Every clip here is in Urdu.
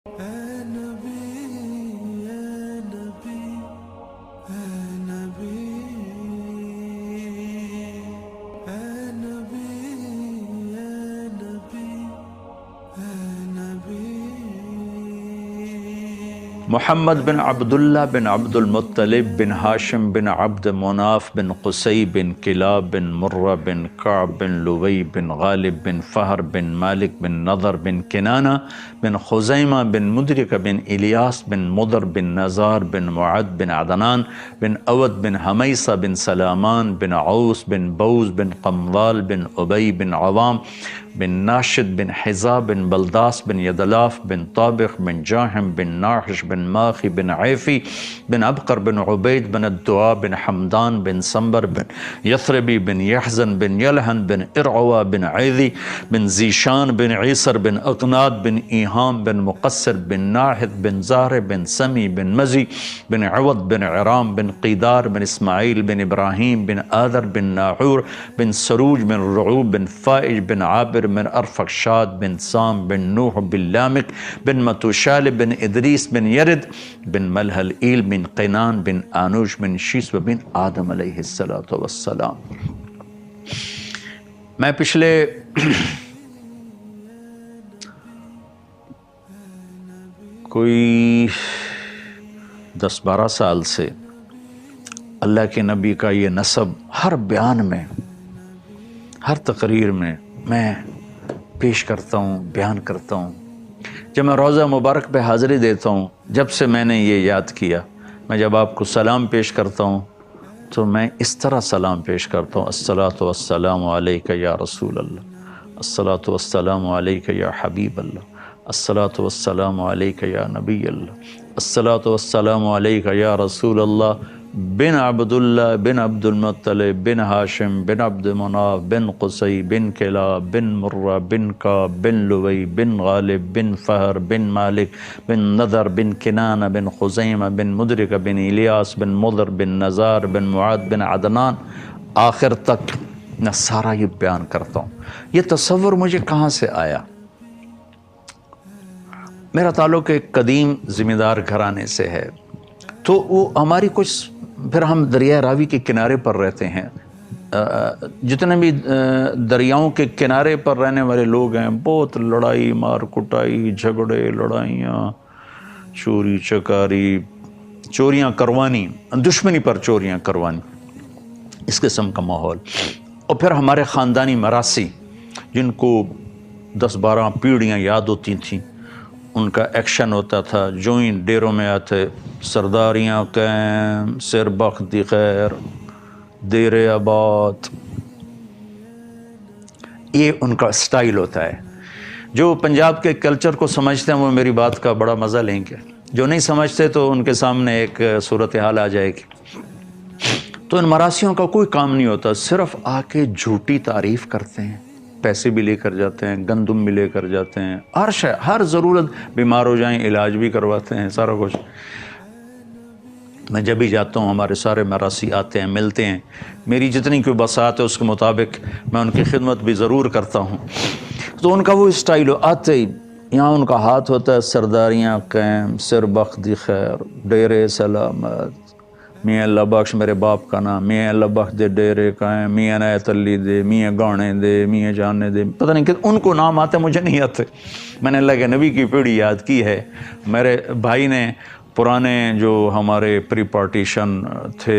اے نبی اے نبی اے نبی اے نبی اے نبی اے نبی محمد بن عبداللہ بن عبد المطلب بن ہاشم بن عبد مناف بن قصی بن کلاب بن مرہ بن کعب بن لوی بن غالب بن فہر بن مالک بن نضر بن کنانہ بن خزیمہ بن مدرک بن الیاس بن مضر بن نزار بن معد بن عدنان بن اود بن حمیصہ بن سلامان بن عوس بن بوز بن قمضال بن ابی بن عوام بن ناشد بن حزا بن بلداس بن یدلاف بن طابق بن جاہم بن ناحش بن ماخی بن عیفی بن ابقر بن عبید بن الدعا بن حمدان بن سنبر بن یثربی بن یحزن بن یلحن بن ارعوا بن عیدی بن زیشان بن عیسر بن اقناد بن ایہام بن مقصر بن ناحد بن زہر بن سمی بن مزی بن عوض بن عرام بن قیدار بن اسماعیل بن ابراہیم بن آذر بن ناحور بن سروج بن رعوب بن فائج بن عابر بن ارفخشاد بن سام بن نوح بن لامک بن متوشال بن ادریس بن یرد بن ملحل ایل بن قینان بن آنوش بن شیس بن آدم علیہ السلام۔ میں پچھلے کوئی 10-12 سال سے اللہ کے نبی کا یہ نسب ہر بیان میں، ہر تقریر میں پیش کرتا ہوں، بیان کرتا ہوں۔ جب میں روضہ مبارک پہ حاضری دیتا ہوں، جب سے میں نے یہ یاد کیا، میں جب آپ کو سلام پیش کرتا ہوں تو میں اس طرح سلام پیش کرتا ہوں: الصلاۃ والسلام علیک یا رسول اللہ، الصلاۃ والسلام علیک یا حبیب اللہ، الصلاۃ والسلام علیک یا نبی اللہ، الصلاۃ والسلام علیک یا رسول اللہ بن عبداللہ بن عبد المطلب بن ہاشم بن عبد مناف بن قصی بن کلاب بن مرہ بن کعب بن لوی بن غالب بن فہر بن مالک بن نضر بن کنانہ بن خزیمہ بن مدرک بن الیاس بن مضر بن نزار بن معد بن عدنان، آخر تک میں سارا یہ بیان کرتا ہوں۔ یہ تصور مجھے کہاں سے آیا؟ میرا تعلق ایک قدیم زمیندار گھرانے سے ہے، تو وہ ہماری کچھ، پھر ہم دریائے راوی کے کنارے پر رہتے ہیں۔ جتنے بھی دریاؤں کے کنارے پر رہنے والے لوگ ہیں، بہت لڑائی مار کٹائی، جھگڑے، لڑائیاں، چوری چکاری، چوریاں کروانی، دشمنی پر چوریاں کروانی، اس قسم کا ماحول۔ اور پھر ہمارے خاندانی مراثی جن کو 10-12 پیڑھیاں یاد ہوتی تھیں، ان کا ایکشن ہوتا تھا۔ جو ہی ڈیروں میں آتے، سرداریاں قائم، سر بخت خیر، دیر آباد، یہ ان کا سٹائل ہوتا ہے۔ جو پنجاب کے کلچر کو سمجھتے ہیں وہ میری بات کا بڑا مزہ لیں گے، جو نہیں سمجھتے تو ان کے سامنے ایک صورتحال آ جائے گی۔ تو ان مراسیوں کا کوئی کام نہیں ہوتا، صرف آ کے جھوٹی تعریف کرتے ہیں، پیسے بھی لے کر جاتے ہیں، گندم بھی لے کر جاتے ہیں، ہر شے، ہر ضرورت، بیمار ہو جائیں علاج بھی کرواتے ہیں، سارا کچھ۔ میں جب بھی جاتا ہوں ہمارے سارے مراسی آتے ہیں، ملتے ہیں، میری جتنی کوئی بساط ہے اس کے مطابق میں ان کی خدمت بھی ضرور کرتا ہوں۔ تو ان کا وہ اسٹائل ہو، آتے ہی یہاں ان کا ہاتھ ہوتا ہے، سرداریاں قائم، سر بخت خیر، ڈیرے سلامت، میاں اللہ بخش میرے باپ کا نام، میاں اللہ بخش دے ڈیرے قائم، میاں نایت علی دے، میاں گانے دے، میاں جانے دے، پتہ نہیں کہ ان کو نام آتے، مجھے نہیں آتے۔ میں نے اللہ کے نبی کی پیڑھی یاد کی ہے۔ میرے بھائی نے پرانے جو ہمارے پری پارٹیشن تھے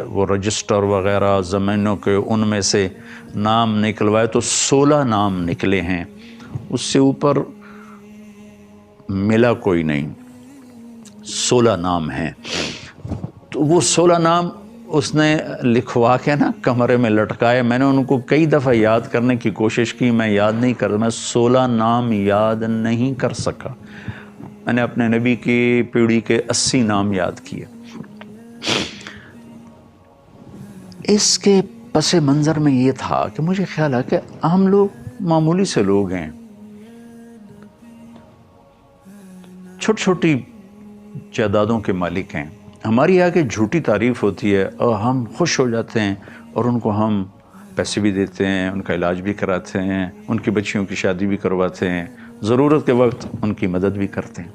وہ رجسٹر وغیرہ زمینوں کے، ان میں سے نام نکلوائے تو 16 نام نکلے ہیں، اس سے اوپر ملا کوئی نہیں، 16 نام ہیں۔ تو وہ 16 نام اس نے لکھوا کے نا کمرے میں لٹکائے۔ میں نے ان کو کئی دفعہ یاد کرنے کی کوشش کی، میں یاد نہیں کرتا، میں 16 نام یاد نہیں کر سکا۔ میں نے اپنے نبی کی پیڑھی کے 80 نام یاد کیے۔ اس کے پس منظر میں یہ تھا کہ مجھے خیال ہے کہ ہم لوگ معمولی سے لوگ ہیں، چھوٹی چھوٹی جائیدادوں کے مالک ہیں، ہماری آگے جھوٹی تعریف ہوتی ہے اور ہم خوش ہو جاتے ہیں، اور ان کو ہم پیسے بھی دیتے ہیں، ان کا علاج بھی کراتے ہیں، ان کی بچیوں کی شادی بھی کرواتے ہیں، ضرورت کے وقت ان کی مدد بھی کرتے ہیں۔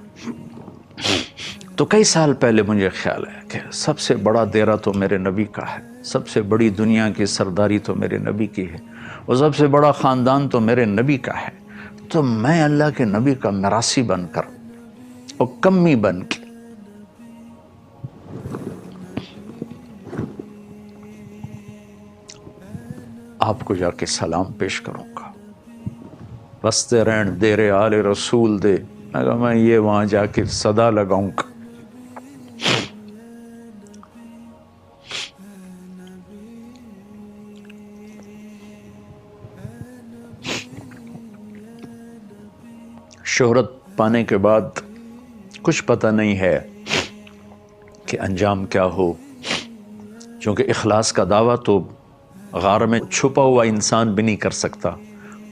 تو کئی سال پہلے مجھے خیال ہے کہ سب سے بڑا دیرہ تو میرے نبی کا ہے، سب سے بڑی دنیا کی سرداری تو میرے نبی کی ہے، اور سب سے بڑا خاندان تو میرے نبی کا ہے، تو میں اللہ کے نبی کا میراثی بن کر اور کمی بن کے آپ کو جا کے سلام پیش کروں گا۔ بستے رہن دیرے آل رسول دے، میں یہ وہاں جا کے صدا لگاؤں گا۔ شہرت پانے کے بعد کچھ پتہ نہیں ہے کہ انجام کیا ہو، چونکہ اخلاص کا دعویٰ تو غار میں چھپا ہوا انسان بھی نہیں کر سکتا۔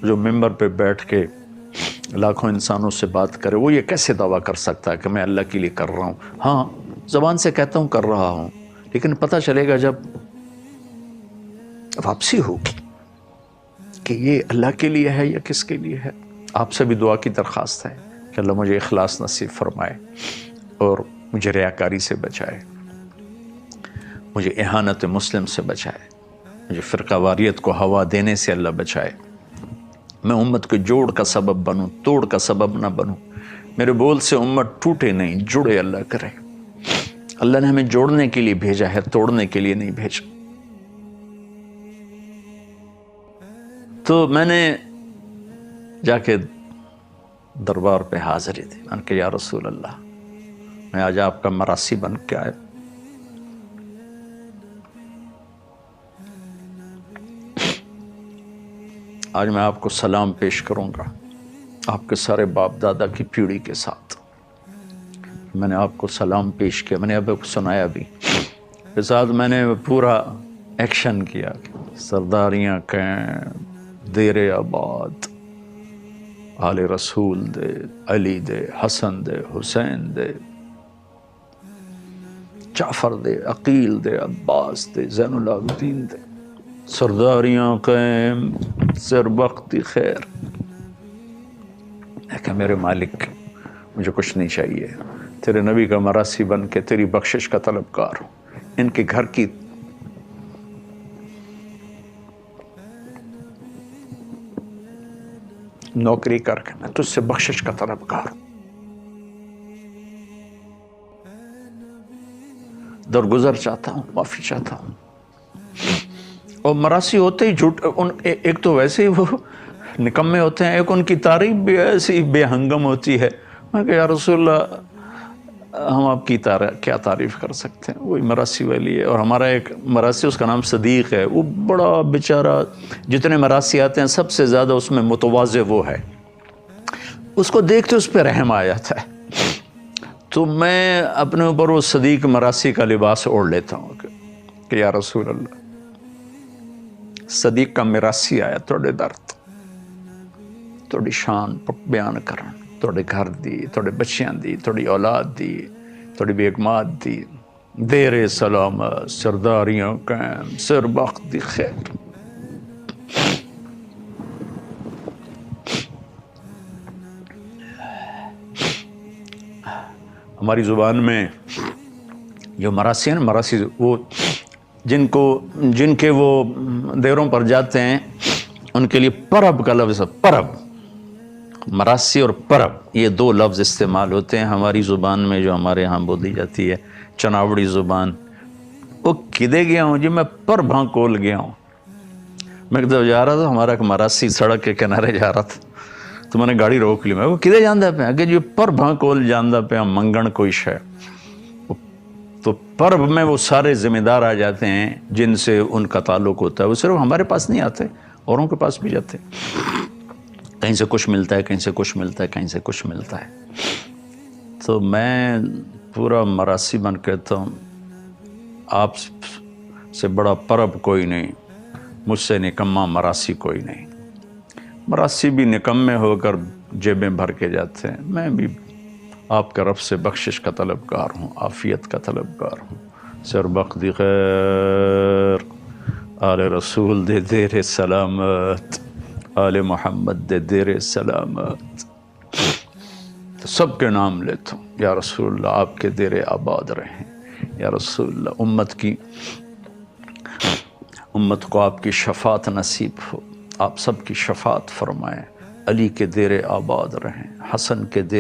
جو ممبر پہ بیٹھ کے لاکھوں انسانوں سے بات کرے، وہ یہ کیسے دعویٰ کر سکتا ہے کہ میں اللہ کے لیے کر رہا ہوں؟ ہاں، زبان سے کہتا ہوں کر رہا ہوں، لیکن پتہ چلے گا جب واپسی ہوگی کہ یہ اللہ کے لیے ہے یا کس کے لیے ہے۔ آپ سے بھی دعا کی درخواست ہے کہ اللہ مجھے اخلاص نصیب فرمائے اور مجھے ریاکاری سے بچائے، مجھے اہانت مسلم سے بچائے، مجھے فرقہ واریت کو ہوا دینے سے اللہ بچائے، میں امت کے جوڑ کا سبب بنوں، توڑ کا سبب نہ بنوں، میرے بول سے امت ٹوٹے نہیں، جڑے اللہ کرے۔ اللہ نے ہمیں جوڑنے کے لیے بھیجا ہے، توڑنے کے لیے نہیں بھیجا۔ تو میں نے جا کے دربار پہ حاضری تھی، میں نے کہا یا رسول اللہ، میں آج آپ کا مراثی بن کے آیا، آج میں آپ کو سلام پیش کروں گا آپ کے سارے باپ دادا کی پیڑھی کے ساتھ۔ میں نے آپ کو سلام پیش کیا، میں نے اب سنایا بھی، کے ساتھ میں نے پورا ایکشن کیا، سرداریاں کہیں دیر آباد، آل رسول دے، علی دے، حسن دے، حسین دے، جعفر دے، عقیل دے، عباس دے، زین العابدین دے، سرداریاں قائم، سر وقتی خیر۔ کہ میرے مالک، مجھے کچھ نہیں چاہیے، تیرے نبی کا مراثی بن کے تیری بخشش کا طلبگار ہوں، ان کے گھر کی نوکری کر کے میں تجھ سے بخشش کا طلبگار ہوں، درگزر چاہتا ہوں، معافی چاہتا ہوں۔ اور مراثی ہوتے ہی جھوٹ، ایک تو ویسے ہی وہ نکمے ہوتے ہیں، ایک ان کی تعریف بھی ایسی بے ہنگم ہوتی ہے۔ میں کہ یا رسول اللہ، ہم آپ کی کیا تعریف کر سکتے ہیں؟ وہی مراثی والی ہے، اور ہمارا ایک مراثی، اس کا نام صدیق ہے، وہ بڑا بیچارہ، جتنے مراثی آتے ہیں سب سے زیادہ اس میں متواضع وہ ہے، اس کو دیکھتے اس پہ رحم آ جاتا ہے۔ تو میں اپنے اوپر وہ صدیق مراثی کا لباس اوڑھ لیتا ہوں کہ یا رسول اللہ، صدیق کا مراثی آیا توڑے درد، توڑی شان بیان کرن، توڑے گھر دی، توڑے بچیاں دی، توڑی اولاد دی، توڑی بیگمات دی، دیر سلامت، سرداریاں قائم، سر بخت دی خیر۔ ہماری زبان میں جو مراثی ہیں نا، مراثی وہ جن کے وہ دیروں پر جاتے ہیں، ان کے لیے پرب کا لفظ ہے، پرب، مراثی اور پرب، یہ دو لفظ استعمال ہوتے ہیں ہماری زبان میں، جو ہمارے ہاں بولی جاتی ہے، چناوڑی زبان۔ وہ کدے گیا ہوں جی، میں پر بھاں کول گیا ہوں۔ میں جب جا رہا تھا، ہمارا ایک مراثی سڑک کے کنارے جا رہا تھا، تو میں نے گاڑی روک لی، میں وہ کدے جاندہ پہ کہ جو پر بھاں کول جاندہ پہ منگن کوئی شے، تو پرب میں وہ سارے ذمہ دار آ جاتے ہیں جن سے ان کا تعلق ہوتا ہے، وہ صرف ہمارے پاس نہیں آتے، اوروں کے پاس بھی جاتے، کہیں سے کچھ ملتا ہے، کہیں سے کچھ ملتا ہے، کہیں سے کچھ ملتا ہے۔ تو میں پورا مراثی بن کہتا ہوں، آپ سے بڑا پرب کوئی نہیں، مجھ سے نکمہ مراثی کوئی نہیں۔ مراثی بھی نکمے ہو کر جیبیں بھر کے جاتے ہیں، میں بھی آپ کے رب سے بخشش کا طلبگار ہوں، عافیت کا طلبگار ہوں۔ سر بخت خیر، آل رسول دے دیر سلامت، آل محمد دے دیر سلامت۔ تو سب کے نام لیتا ہوں، یا رسول اللہ آپ کے دیر آباد رہیں، یا رسول اللہ امت کو آپ کی شفاعت نصیب ہو، آپ سب کی شفاعت فرمائیں، علی کے دیر آباد رہیں، حسن کے دیر